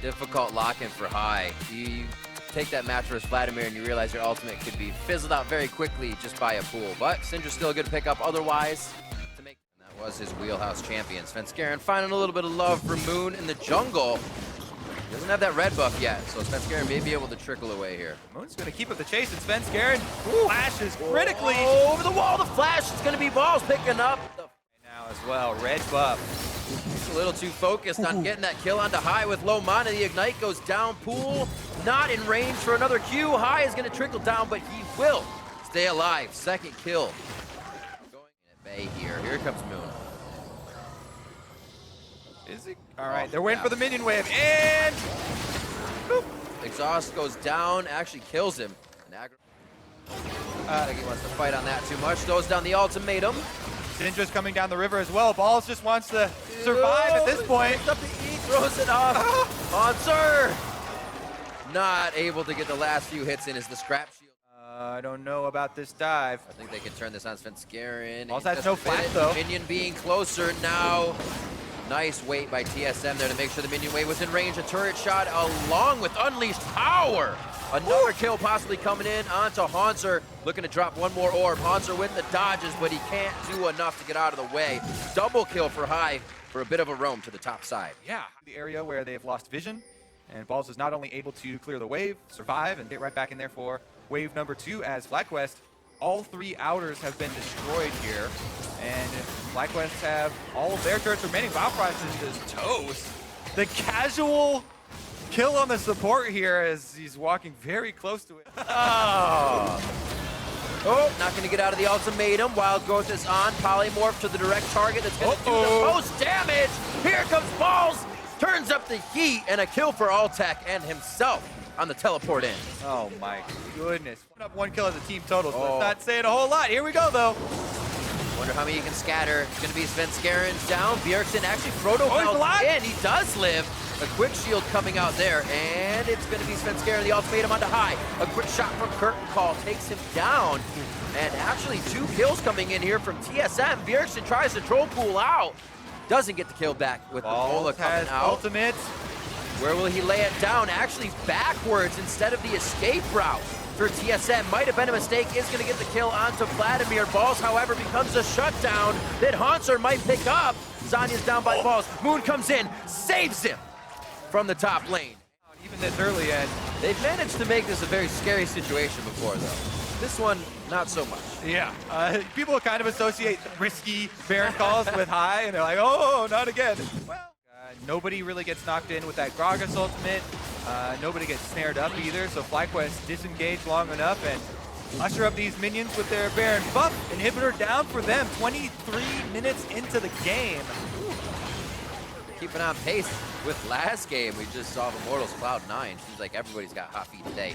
Difficult lock-in for High. You take that match versus Vladimir and you realize your ultimate could be fizzled out very quickly just by a pool. But Syndra's still a good pickup otherwise. And that was his wheelhouse champion. Svenskeren finding a little bit of love for Moon in the jungle. He doesn't have that red buff yet, so Svenskeren may be able to trickle away here. Moon's going to keep up the chase, and Svenskeren flashes critically. Oh, over the wall, the flash. It's going to be Balls picking up. Now as well, red buff. He's a little too focused on getting that kill onto High with low mana. The Ignite goes down. Pool not in range for another Q. High is going to trickle down, but he will stay alive. Second kill. Going at bay here. Here comes Moon. Is he? All right, they're waiting for the minion wave, and boop. Exhaust goes down, actually kills him. I think he wants to fight on that too much. Throws down the ultimatum. Syndra's coming down the river as well. Balls just wants to survive at this point. Picks up the E, throws it off. Monster! Not able to get the last few hits in as the scrap shield. I don't know about this dive. I think they can turn this on Svenskeren. Balls has no flash though. Minion being closer now. Nice wait by TSM there to make sure the minion wave was in range. A turret shot along with unleashed power. Another kill possibly coming in onto Haunter. Looking to drop one more orb. Haunter with the dodges, but he can't do enough to get out of the way. Double kill for High for a bit of a roam to the top side. Yeah, the area where they've lost vision. And Balls is not only able to clear the wave, survive, and get right back in there for wave number 2 as FlyQuest. All 3 outers have been destroyed here. And FlyQuest have all of their turrets remaining. Valprice is just toast. The casual kill on the support here as he's walking very close to it. Oh, not going to get out of the ultimatum. Wild Growth is on. Polymorph to the direct target that's going to do the most damage. Here comes Balls. Turns up the heat and a kill for Altec and himself on the teleport in. Oh my goodness. Up 1 kill as a team total, so that's not saying a whole lot. Here we go though. Wonder how many you can scatter. It's going to be Svenskeren down. Bjergsen actually proto in. He does live. A quick shield coming out there, and it's going to be Svenskeren, the ultimatum onto High. A quick shot from Curtain Call takes him down. And actually 2 kills coming in here from TSM. Bjergsen tries to troll pool out. Doesn't get the kill back with the Bola coming out. Ultimate. Where will he lay it down? Actually backwards instead of the escape route for TSM. Might have been a mistake. Is going to get the kill onto Vladimir. Balls, however, becomes a shutdown that Haunter might pick up. Zanya's down by Balls. Moon comes in, saves him from the top lane. Even this early, and they've managed to make this a very scary situation before, though. This one, not so much. Yeah, people kind of associate risky Baron calls with High, and they're like, oh, not again. Well, nobody really gets knocked in with that Gragas ultimate. Nobody gets snared up either, so FlyQuest disengage long enough and usher up these minions with their Baron buff. Inhibitor down for them, 23 minutes into the game. Keeping on pace with last game. We just saw Immortals Cloud9. Seems like everybody's got hot feet today.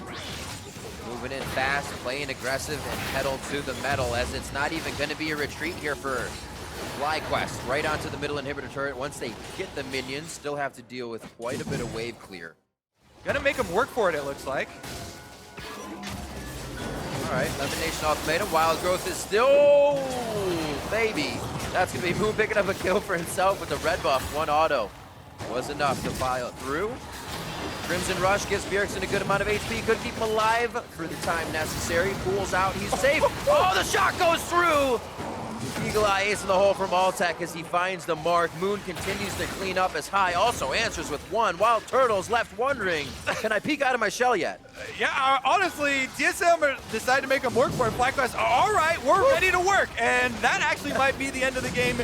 Moving in fast, playing aggressive, and pedal to the metal as it's not even going to be a retreat here for FlyQuest. Right onto the middle inhibitor turret. Once they get the minions, still have to deal with quite a bit of wave clear. Gonna make them work for it, it looks like. All right, Elimination Ultimatum. Wild Growth is still, baby. That's gonna be Moon picking up a kill for himself with the red buff. 1 auto was enough to file through. Crimson Rush gives Bjergsen a good amount of HP. Could keep him alive for the time necessary. Pulls out, he's safe. Oh, the shot goes through! Eagle Eye ace in the hole from Altec as he finds the mark. Moon continues to clean up as High also answers with 1. Wild Turtle's left wondering, can I peek out of my shell yet? Yeah, honestly, TSM decided to make them work for it. FlyQuest, all right, we're ready to work. And that actually might be the end of the game.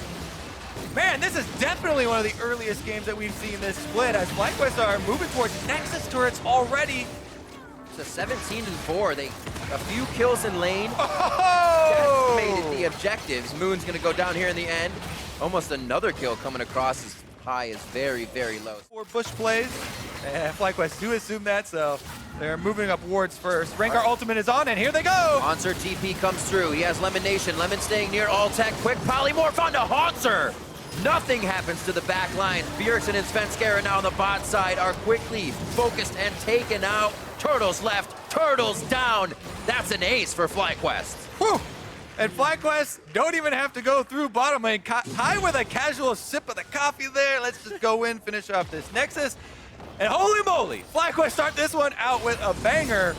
Man, this is definitely one of the earliest games that we've seen this split as FlyQuest are moving towards Nexus turrets already. It's a 17-4. A few kills in lane. Decimated the objectives. Moon's gonna go down here in the end. Almost another kill coming across as High is very, very low. 4 bush plays. And FlyQuest do assume that, so they're moving up wards first. Rengar ultimate is on, and here they go! Haunter TP comes through. He has Lemon Nation. Lemon staying near Altec. Quick polymorph onto Haunter! Nothing happens to the back line. Bjergsen and Svenskeren now on the bot side are quickly focused and taken out. Turtles left, Turtles down. That's an ace for FlyQuest. Whew. And FlyQuest don't even have to go through bottom lane. High with a casual sip of the coffee there. Let's just go in, finish off this Nexus. And holy moly, FlyQuest start this one out with a banger.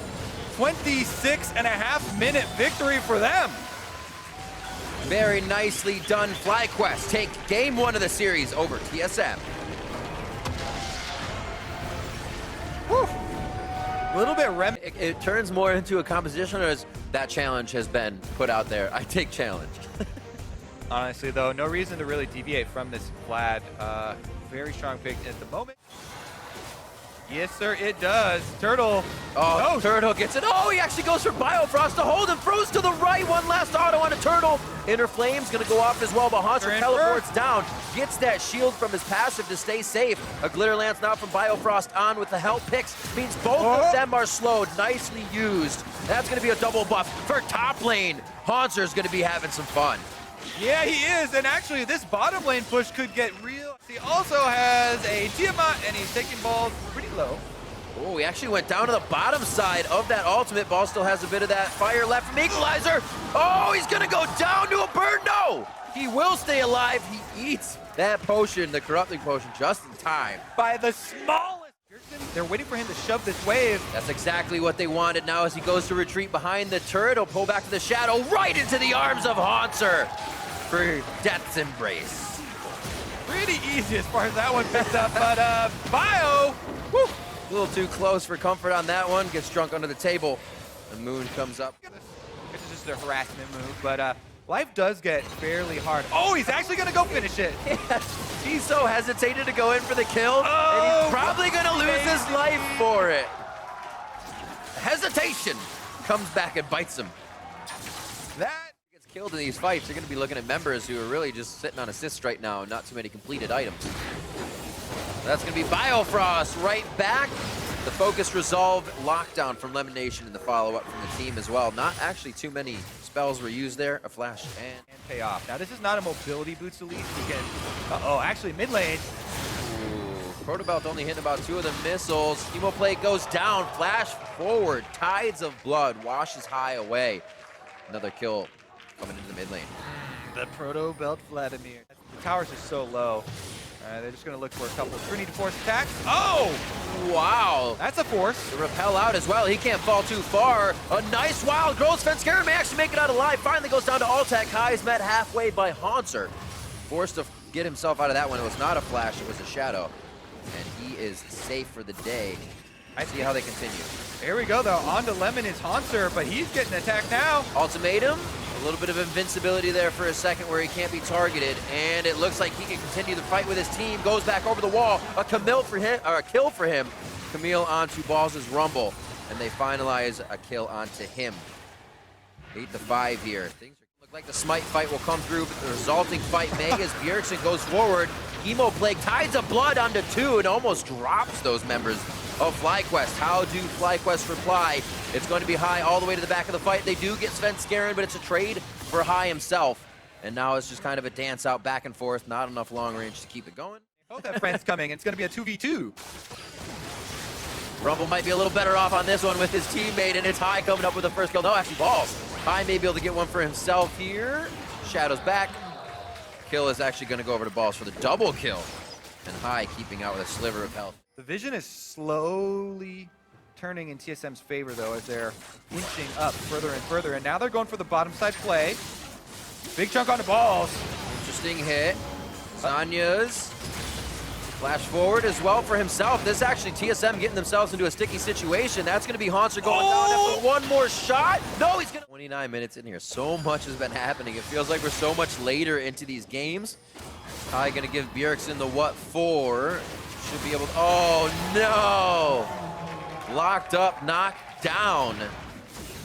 26.5-minute victory for them. Very nicely done. FlyQuest take game 1 of the series over TSM. Woo. A little bit It turns more into a competition, or as that challenge has been put out there. I take challenge. Honestly, though, no reason to really deviate from this Vlad. Very strong pick at the moment. Yes, sir, it does. Turtle. Oh, Turtle gets it. Oh, he actually goes for Biofrost to hold him. Throws to the right. One last auto on a Turtle. Inner Flame's going to go off as well, but Haunter teleports down. Gets that shield from his passive to stay safe. A Glitter Lance now from Biofrost on with the health picks. Means both of them are slowed. Nicely used. That's going to be a double buff for top lane. Haunter's going to be having some fun. Yeah, he is. And actually, this bottom lane push could get real. He also has a Tiamat, and he's taking balls pretty low. Oh, he actually went down to the bottom side of that ultimate. Ball still has a bit of that fire left from Equalizer. Oh, he's going to go down to a burn. No, he will stay alive. He eats that potion, the corrupting potion, just in time. By the smallest. They're waiting for him to shove this wave. That's exactly what they wanted. Now as he goes to retreat behind the turret, he'll pull back to the shadow, right into the arms of Haunter for Death's Embrace. Pretty easy as far as that one picked up, but Bio, woo, a little too close for comfort on that one. Gets drunk under the table. The Moon comes up. This is just a harassment move, but life does get fairly hard. Oh, he's actually gonna go finish it. He's so hesitated to go in for the kill, and he's probably gonna lose his life for it. Hesitation comes back and bites him. That gets killed in these fights. You're gonna be looking at members who are really just sitting on assists right now, not too many completed items. That's gonna be Biofrost right back. The focus resolve lockdown from Lemonation in the follow-up from the team as well. Not actually too many spells were used there. A flash and pay off. Now this is not a mobility boost elite. You can, actually mid lane. Ooh, Protobelt only hitting about 2 of the missiles. Hemoplate goes down, flash forward. Tides of blood washes high away. Another kill coming into the mid lane. The Protobelt Vladimir. The tower's just so low. They're just going to look for a couple of Trinity Force attacks. Oh! Wow. That's a force. The repel out as well. He can't fall too far. A nice wild growth fence. Garen may actually make it out alive. Finally goes down to Altec. High is met halfway by Haunter. Forced to get himself out of that one. It was not a flash. It was a shadow. And he is safe for the day. I see how they continue. There we go, though. On to Lemon is Haunter, but he's getting attacked now. Ultimatum. A little bit of invincibility there for a second where he can't be targeted, and it looks like he can continue the fight with his team. Goes back over the wall. A kill for him. Camille onto Balls' Rumble, and they finalize a kill onto him. 8-5 here. Things look like the Smite fight will come through, but the resulting fight, Megas Bjergsen goes forward. Emo Plague tides of blood onto 2 and almost drops those members of FlyQuest. How do FlyQuest reply? It's going to be High all the way to the back of the fight. They do get Sven Skaren, but it's a trade for High himself. And now it's just kind of a dance out back and forth. Not enough long range to keep it going. Both have friends coming. It's going to be a 2v2. Rumble might be a little better off on this one with his teammate, and it's High coming up with the first kill. No, actually Balls. High may be able to get one for himself here. Shadow's back. Kill is actually going to go over to Balls for the double kill. And High keeping out with a sliver of health. The vision is slowly turning in TSM's favor, though, as they're inching up further and further. And now they're going for the bottom side play. Big chunk on the Balls. Interesting hit. Zanya's flash forward as well for himself. This actually TSM getting themselves into a sticky situation. That's going to be Haunter going down after one more shot. No, he's going to... 29 minutes in here. So much has been happening. It feels like we're so much later into these games. High going to give Bjergsen the what for. Should be able to... Oh, no! Locked up, knocked down.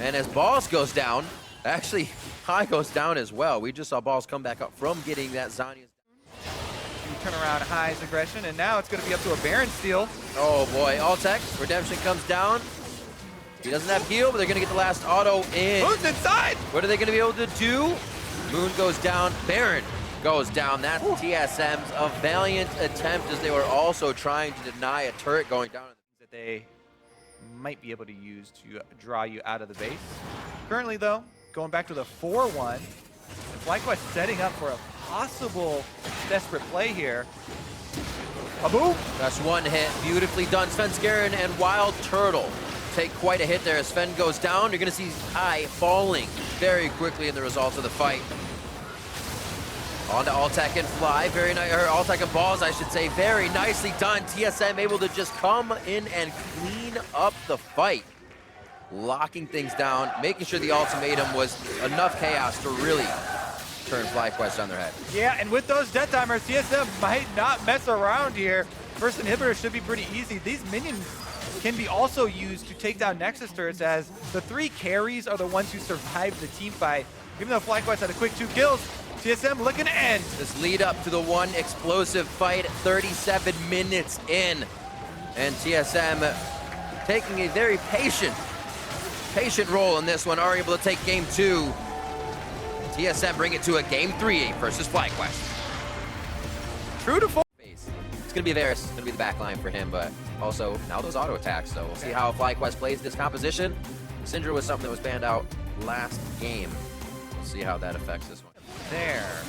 And as Balls goes down, actually, High goes down as well. We just saw Balls come back up from getting that Zanya's. Turn around High's aggression, and now it's going to be up to a Baron steal. Oh boy, Altec, Redemption comes down. He doesn't have heal, but they're going to get the last auto in. Moon's inside! What are they going to be able to do? Moon goes down, Baron goes down. That's TSM's a valiant attempt, as they were also trying to deny a turret going down. That they might be able to use to draw you out of the base. Currently, though, going back to the 4-1, and FlyQuest setting up for a possible desperate play here. A boom. That's one hit. Beautifully done. Svenskeren and Wild Turtle take quite a hit there. As Sven goes down, you're going to see High falling very quickly in the results of the fight. On to Altek and Fly. Very nice. Or Altek and Balls, I should say. Very nicely done. TSM able to just come in and clean up the fight. Locking things down, making sure the ultimatum was enough chaos to really turn FlyQuest on their head. Yeah, and with those death timers, TSM might not mess around here. First inhibitor should be pretty easy. These minions can be also used to take down Nexus turrets, as the 3 carries are the ones who survived the team fight. Even though FlyQuest had a quick 2 kills, TSM looking to end. This lead up to the one explosive fight, 37 minutes in. And TSM taking a very patient role in this one, are able to take game 2. TSM bring it to a game 3 versus FlyQuest. True to form. It's gonna be Varus, it's gonna be the back line for him, but also now those auto attacks, so we'll see how FlyQuest plays this composition. Syndra was something that was banned out last game. We'll see how that affects this one. There.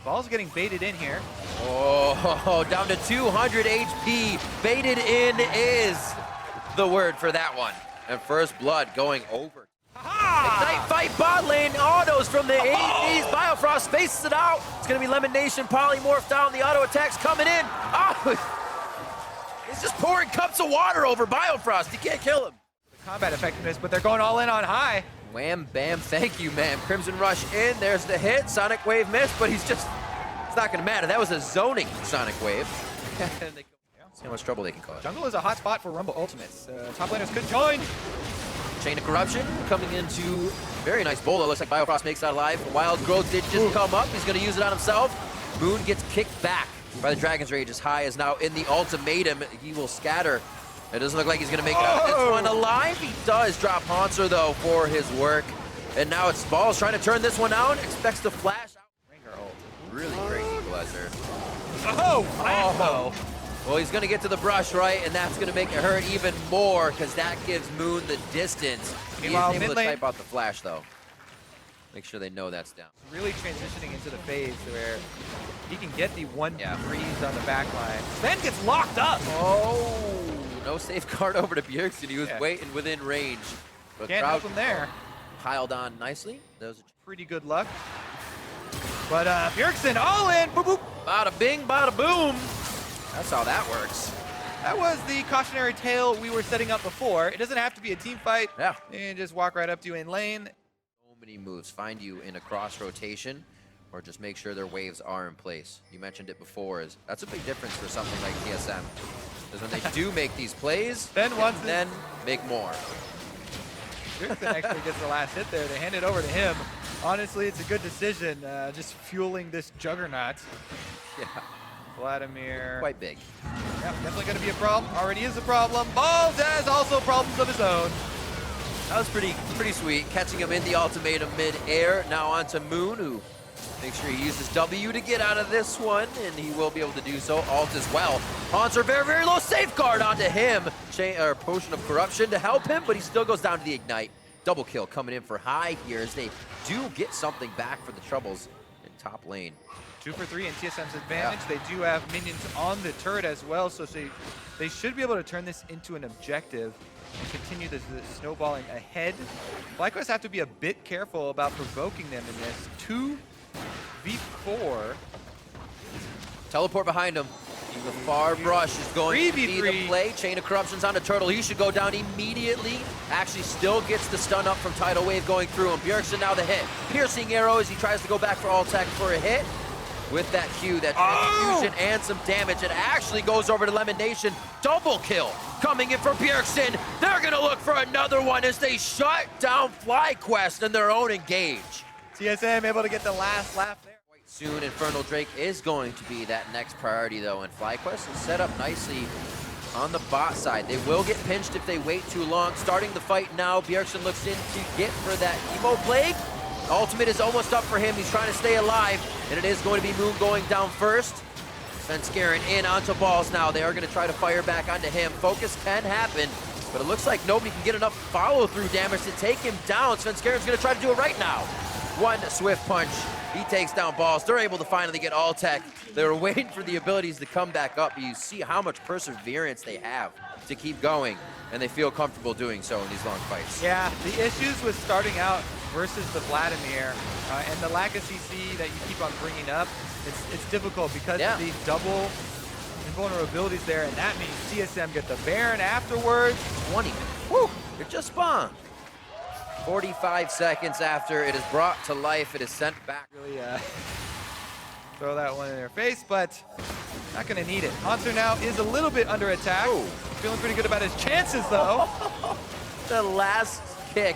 Ball's getting baited in here. Oh, down to 200 HP. Baited in is the word for that one. And first blood going over. Ignite fight bot lane. Autos from the 80s. Biofrost spaces it out. It's going to be Lemon Nation. Polymorph down. The auto attacks coming in. Oh, he's just pouring cups of water over Biofrost. You can't kill him. Combat effectiveness, but they're going all in on High. Wham, bam, thank you, man. Crimson Rush in. There's the hit. Sonic Wave missed, but it's not going to matter. That was a zoning Sonic Wave. See how much trouble they can cause. Jungle is a hot spot for Rumble Ultimates. Top laners could join. Chain of Corruption coming into very nice bola. Looks like Biofrost makes that alive. Wild Growth did just come up. He's going to use it on himself. Moon gets kicked back by the Dragon's Rage as High is now in the ultimatum. He will scatter. It doesn't look like he's going to make it out of this one alive. He does drop Haunter, though, for his work. And now it's Balls trying to turn this one out. Expects to flash out. Ringer ult. Really great equalizer. Oh. Well, he's going to get to the brush, right? And that's going to make it hurt even more because that gives Moon the distance. He's able to type out the flash, though. Make sure they know that's down. Really transitioning into the phase where he can get the 1 freeze on the back line. Then gets locked up. Oh, no safeguard over to Bjergsen. He was waiting within range. But can't help him there. Piled on nicely. That was pretty good luck. But Bjergsen all in. Boop, boop. Bada bing, bada boom. That's how that works. That was the cautionary tale we were setting up before. It doesn't have to be a team fight. Yeah. And just walk right up to you in lane. So many moves find you in a cross rotation, or just make sure their waves are in place. You mentioned it before. That's a big difference for something like TSM. Because when they do make these plays, then make more. Bjergsen actually gets the last hit there. They hand it over to him. Honestly, it's a good decision. Just fueling this juggernaut. Yeah. Vladimir. Quite big. Yep, definitely going to be a problem. Already is a problem. Balls has also problems of his own. That was pretty sweet. Catching him in the ultimatum mid-air. Now on to Moon, who makes sure he uses W to get out of this one, and he will be able to do so. Alt as well. Haunter, very, very low safeguard onto him. Potion of Corruption to help him, but he still goes down to the Ignite. Double kill coming in for High here as they do get something back for the troubles in top lane. 2 for 3 in TSM's advantage. They do have minions on the turret as well, so they should be able to turn this into an objective and continue the snowballing ahead. FlyQuest have to be a bit careful about provoking them in this. 2v4. Teleport behind him. The far brush is going to be the play. Chain of Corruption's on the Turtle. He should go down immediately. Actually still gets the stun up from Tidal Wave going through him. Bjergsen now the hit. Piercing arrow as he tries to go back for Altek for a hit. With that Q, that transfusion and some damage. It actually goes over to Lemon Nation. Double kill coming in for Bjergsen. They're going to look for another one as they shut down FlyQuest in their own engage. TSM able to get the last laugh there. Quite soon, Infernal Drake is going to be that next priority, though, and FlyQuest is set up nicely on the bot side. They will get pinched if they wait too long. Starting the fight now, Bjergsen looks in to get for that Emo Plague. Ultimate is almost up for him. He's trying to stay alive, and it is going to be Moon going down first. Svenskeren in onto Balls now. They are going to try to fire back onto him. Focus can happen, but it looks like nobody can get enough follow-through damage to take him down. Svenskeren's going to try to do it right now. One swift punch, he takes down Balls. They're able to finally get all tech. They were waiting for the abilities to come back up. You see how much perseverance they have to keep going, and they feel comfortable doing so in these long fights. Yeah, the issues with starting out versus the Vladimir and the lack of CC that you keep on bringing up, it's difficult because of the double invulnerabilities there, and that means TSM get the Baron afterwards. 20 minutes. Woo! It just spawned. 45 seconds after it is brought to life, it is sent back. Really throw that one in their face, but not gonna need it. Haunter now is a little bit under attack. Ooh. Feeling pretty good about his chances though. The last kick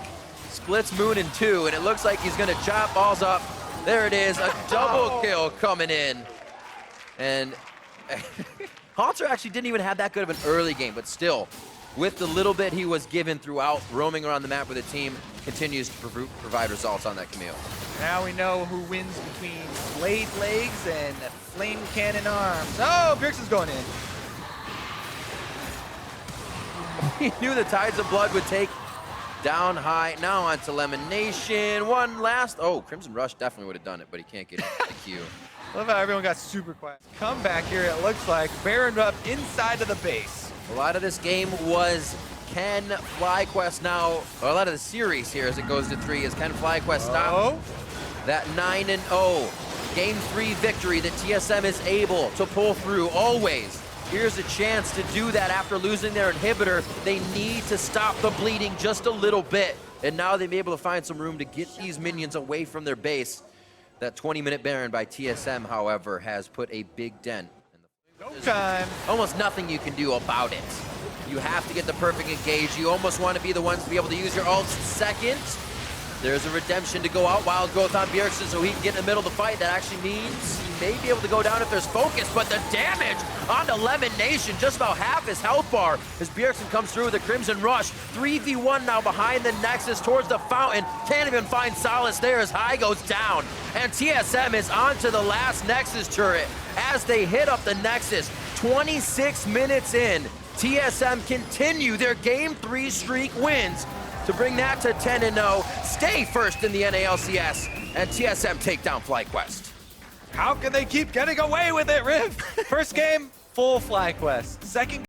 splits Moon in two, and it looks like he's gonna chop Balls up. There it is, a double kill coming in. And Haunter actually didn't even have that good of an early game, but still, with the little bit he was given throughout roaming around the map with the team, continues to provide results on that Camille. Now we know who wins between Blade Legs and Flame Cannon Arms. Oh, Bjergsen's going in. He knew the Tides of Blood would take down high. Now on to Elimination. One last. Oh, Crimson Rush definitely would have done it, but he can't get into the queue. I love how everyone got super quiet. Comeback here, it looks like. Baron up inside of the base. A lot of this game was, can FlyQuest now, or a lot of the series here as it goes to 3, is can FlyQuest stop that 9-0 Game 3 victory that TSM is able to pull through always. Here's a chance to do that after losing their inhibitor. They need to stop the bleeding just a little bit, and now they'll be able to find some room to get these minions away from their base. That 20-minute Baron by TSM, however, has put a big dent. Go time. Almost nothing you can do about it. You have to get the perfect engage. You almost want to be the ones to be able to use your ults second. There's a redemption to go out. Wild growth on Bjergsen so he can get in the middle of the fight. That actually means he may be able to go down if there's focus, but the damage onto Elimination, just about half his health bar as Bjergsen comes through with a Crimson Rush. 3v1 now behind the Nexus towards the fountain. Can't even find solace there as High goes down. And TSM is onto the last Nexus turret as they hit up the Nexus. 26 minutes in, TSM continue their Game 3 streak wins to bring that to 10-0, stay first in the NALCS, and TSM take down FlyQuest. How can they keep getting away with it, Riv? First game, full FlyQuest. Second